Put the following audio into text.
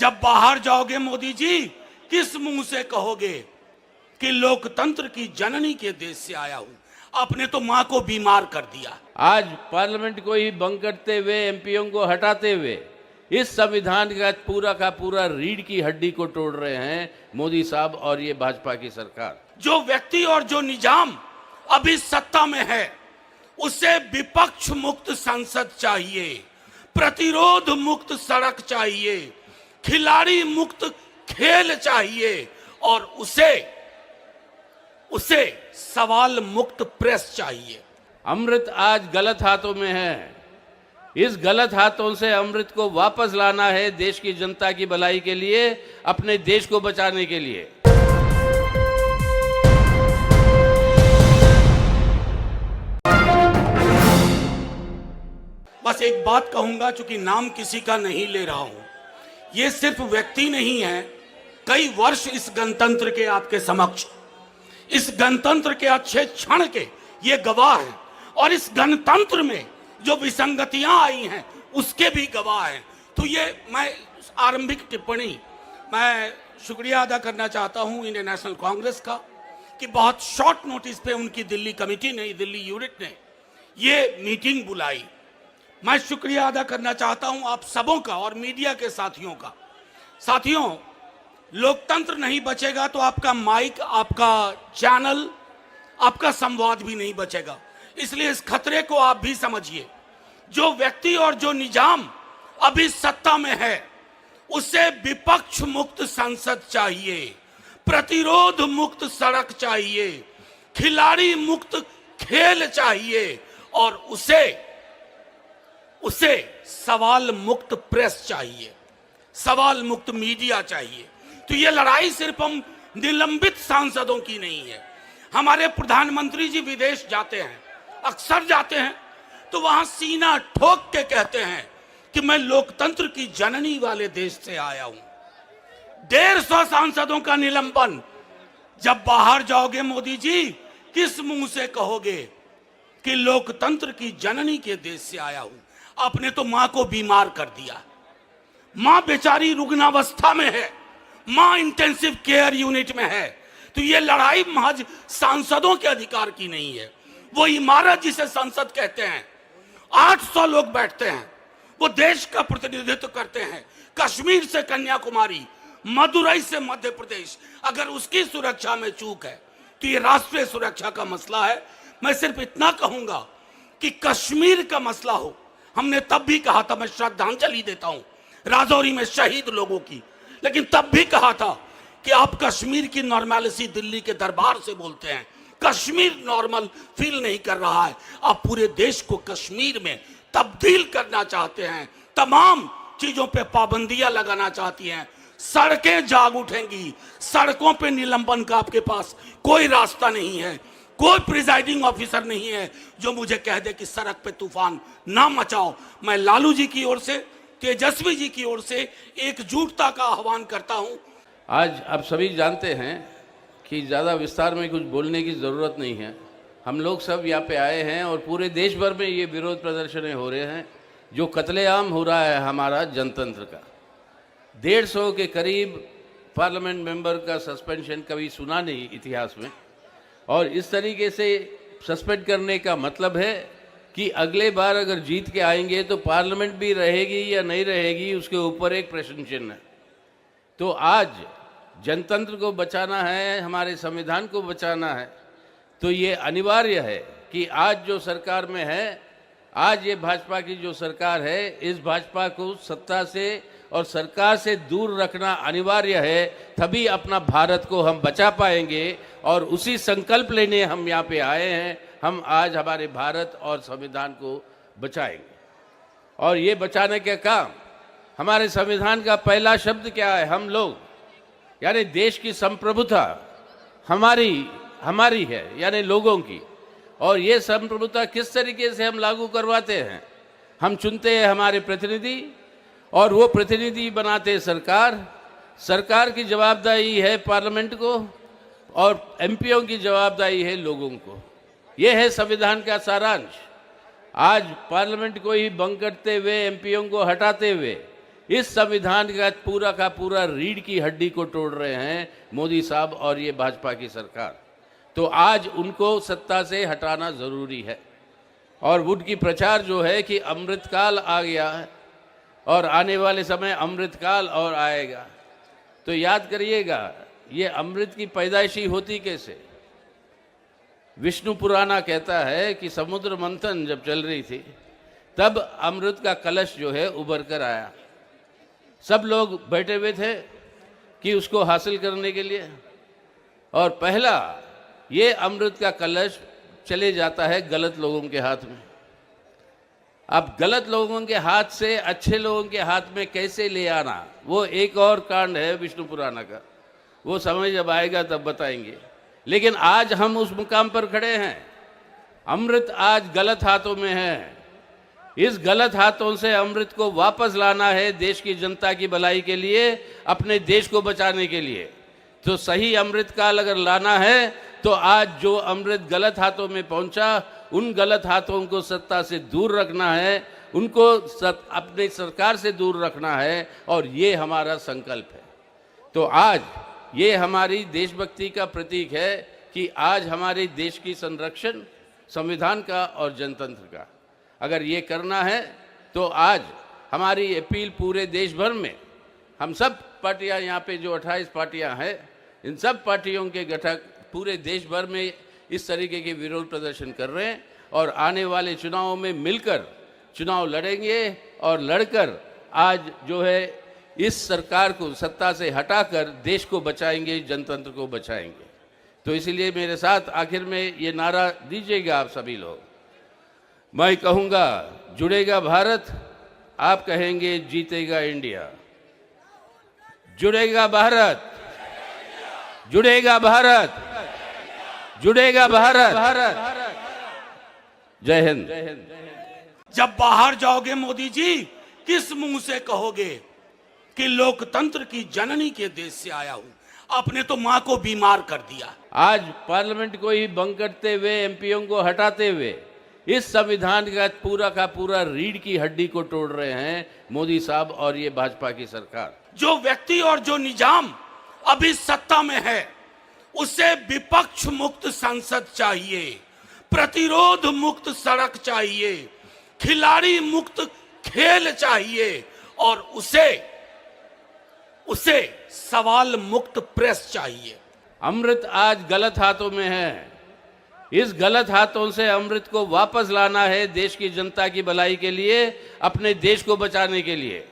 जब बाहर जाओगे मोदी जी, किस मुंह से कहोगे कि लोकतंत्र की जननी के देश से आया हूं? आपने तो मां को बीमार कर दिया। आज पार्लियामेंट को ही भंग करते हुए, एमपीओ को हटाते हुए इस संविधान का पूरा रीढ़ की हड्डी को तोड़ रहे हैं मोदी साहब और ये भाजपा की सरकार। जो व्यक्ति और जो निजाम अभी सत्ता में है, उसे विपक्ष मुक्त संसद चाहिए, प्रतिरोध मुक्त सड़क चाहिए, खिलाड़ी मुक्त खेल चाहिए और उसे सवाल मुक्त प्रेस चाहिए। अमृत आज गलत हाथों में है। इस गलत हाथों से अमृत को वापस लाना है देश की जनता की भलाई के लिए, अपने देश को बचाने के लिए। बस एक बात कहूंगा, चूंकि नाम किसी का नहीं ले रहा हूं, ये सिर्फ व्यक्ति नहीं है, कई वर्ष इस गणतंत्र के आपके समक्ष, इस गणतंत्र के अच्छे क्षण के ये गवाह हैं और इस गणतंत्र में जो विसंगतियां आई हैं उसके भी गवाह हैं। तो ये मैं आरंभिक टिप्पणी मैं शुक्रिया अदा करना चाहता हूं इंडियन नेशनल कांग्रेस का कि बहुत शॉर्ट नोटिस पे उनकी दिल्ली कमेटी ने, दिल्ली यूनिट ने ये मीटिंग बुलाई। मैं शुक्रिया अदा करना चाहता हूं आप सबों का और मीडिया के साथियों का। साथियों, लोकतंत्र नहीं बचेगा तो आपका माइक, आपका चैनल, आपका संवाद भी नहीं बचेगा। इसलिए इस खतरे को आप भी समझिए। जो व्यक्ति और जो निजाम अभी सत्ता में है, उसे विपक्ष मुक्त संसद चाहिए, प्रतिरोध मुक्त सड़क चाहिए, खिलाड़ी मुक्त खेल चाहिए और उसे सवाल मुक्त प्रेस चाहिए, सवाल मुक्त मीडिया चाहिए। तो ये लड़ाई सिर्फ हम निलंबित सांसदों की नहीं है। हमारे प्रधानमंत्री जी विदेश जाते हैं, अक्सर जाते हैं, तो वहां सीना ठोक के कहते हैं कि मैं लोकतंत्र की जननी वाले देश से आया हूं। 150 सांसदों का निलंबन। जब बाहर जाओगे मोदी जी, किस मुंह से कहोगे कि लोकतंत्र की जननी के देश से आया हूं? आपने तो मां को बीमार कर दिया। मां बेचारी रुग्णावस्था में है, मां इंटेंसिव केयर यूनिट में है। तो ये लड़ाई महज सांसदों के अधिकार की नहीं है। वो इमारत जिसे संसद कहते हैं, 800 लोग बैठते हैं, वो देश का प्रतिनिधित्व करते हैं। कश्मीर से कन्याकुमारी, मदुरई से मध्य प्रदेश, अगर उसकी सुरक्षा में चूक है तो ये राष्ट्रीय सुरक्षा का मसला है। मैं सिर्फ इतना कहूंगा कि कश्मीर का मसला हो, हमने तब भी कहा था, मैं श्रद्धांजलि देता हूं राजौरी में शहीद लोगों की, लेकिन तब भी कहा था कि आप कश्मीर की नॉर्मलिटी दिल्ली के दरबार से बोलते हैं। कश्मीर नॉर्मल फील नहीं कर रहा है। आप पूरे देश को कश्मीर में तब्दील करना चाहते हैं, तमाम चीजों पे पाबंदियां लगाना चाहती हैं। सड़कें जाग उठेंगी, सड़कों पे निलंबन का आपके पास कोई रास्ता नहीं है। कोई प्रिजाइडिंग ऑफिसर नहीं है जो मुझे कह दे कि सड़क पे तूफान ना मचाओ। मैं लालू जी की ओर से, तेजस्वी जी की ओर से एकजुटता का आह्वान करता हूं। आज आप सभी जानते हैं कि ज़्यादा विस्तार में कुछ बोलने की ज़रूरत नहीं है। हम लोग सब यहाँ पे आए हैं और पूरे देश भर में ये विरोध प्रदर्शनें हो रहे हैं। जो कत्लेआम हो रहा है हमारा जनतंत्र का, 150 के करीब पार्लियामेंट मेंबर का सस्पेंशन कभी सुना नहीं इतिहास में। और इस तरीके से सस्पेंड करने का मतलब है कि अगले बार अगर जीत के आएंगे तो पार्लियामेंट भी रहेगी या नहीं रहेगी, उसके ऊपर एक प्रश्न चिन्ह है। तो आज जनतंत्र को बचाना है, हमारे संविधान को बचाना है, तो ये अनिवार्य है कि आज जो सरकार में है, आज ये भाजपा की जो सरकार है, इस भाजपा को सत्ता से और सरकार से दूर रखना अनिवार्य है। तभी अपना भारत को हम बचा पाएंगे और उसी संकल्प लेने हम यहाँ पे आए हैं। हम आज हमारे भारत और संविधान को बचाएंगे और ये बचाने का काम, हमारे संविधान का पहला शब्द क्या है? हम लोग, यानी देश की संप्रभुता हमारी है, यानी लोगों की। और ये संप्रभुता किस तरीके से हम लागू करवाते हैं? हम चुनते हैं हमारे प्रतिनिधि और वो प्रतिनिधि बनाते सरकार की जवाबदारी है पार्लियामेंट को और एमपीओ की जवाबदारी है लोगों को। ये है संविधान का सारांश। आज पार्लियामेंट को ही भंग करते हुए, एमपीओ को हटाते हुए इस संविधान का पूरा रीढ़ की हड्डी को तोड़ रहे हैं मोदी साहब और ये भाजपा की सरकार। तो आज उनको सत्ता से हटाना जरूरी है। और उनकी प्रचार जो है कि अमृतकाल आ गया है और आने वाले समय अमृतकाल और आएगा, तो याद करिएगा ये अमृत की पैदाइश ही होती कैसे। विष्णु पुराना कहता है कि समुद्र मंथन जब चल रही थी तब अमृत का कलश जो है उभर कर आया। सब लोग बैठे हुए थे कि उसको हासिल करने के लिए, और पहला ये अमृत का कलश चले जाता है गलत लोगों के हाथ में। अब गलत लोगों के हाथ से अच्छे लोगों के हाथ में कैसे ले आना, वो एक और कांड है विष्णु पुराना का, वो समय जब आएगा तब बताएंगे। लेकिन आज हम उस मुकाम पर खड़े हैं। अमृत आज गलत हाथों में है। इस गलत हाथों से अमृत को वापस लाना है देश की जनता की भलाई के लिए, अपने देश को बचाने के लिए। तो सही अमृत काल अगर लाना है तो आज जो अमृत गलत हाथों में पहुंचा, उन गलत हाथों को सत्ता से दूर रखना है, उनको अपने सरकार से दूर रखना है, और ये हमारा संकल्प है। तो आज ये हमारी देशभक्ति का प्रतीक है कि आज हमारे देश की संरक्षण संविधान का और जनतंत्र का अगर ये करना है तो आज हमारी अपील पूरे देश भर में, हम सब पार्टियां यहाँ पे जो 28 पार्टियां हैं, इन सब पार्टियों के घटक पूरे देश भर में इस तरीके के विरोध प्रदर्शन कर रहे हैं, और आने वाले चुनावों में मिलकर चुनाव लड़ेंगे, और लड़कर आज जो है इस सरकार को सत्ता से हटाकर देश को बचाएंगे, जनतंत्र को बचाएंगे। तो इसलिए मेरे साथ आखिर में ये नारा दीजिएगा आप सभी लोग। मैं कहूँगा जुड़ेगा भारत, आप कहेंगे जीतेगा इंडिया। जुड़ेगा भारत, जुड़ेगा भारत, जुड़ेगा भारत। जय हिंद। जब बाहर जाओगे मोदी जी, किस मुंह से कहोगे कि लोकतंत्र की जननी के देश से आया हूं? आपने तो मां को बीमार कर दिया। आज पार्लियामेंट को ही भंग करते हुए, एमपीओ को हटाते हुए इस संविधान का पूरा रीढ़ की हड्डी को तोड़ रहे हैं मोदी साहब और ये भाजपा की सरकार। जो व्यक्ति और जो निजाम अभी सत्ता में है, उसे विपक्ष मुक्त संसद चाहिए, प्रतिरोध मुक्त सड़क चाहिए, खिलाड़ी मुक्त खेल चाहिए, और उसे सवाल मुक्त प्रेस चाहिए। अमृत आज गलत हाथों में है। इस गलत हाथों से अमृत को वापस लाना है देश की जनता की भलाई के लिए, अपने देश को बचाने के लिए।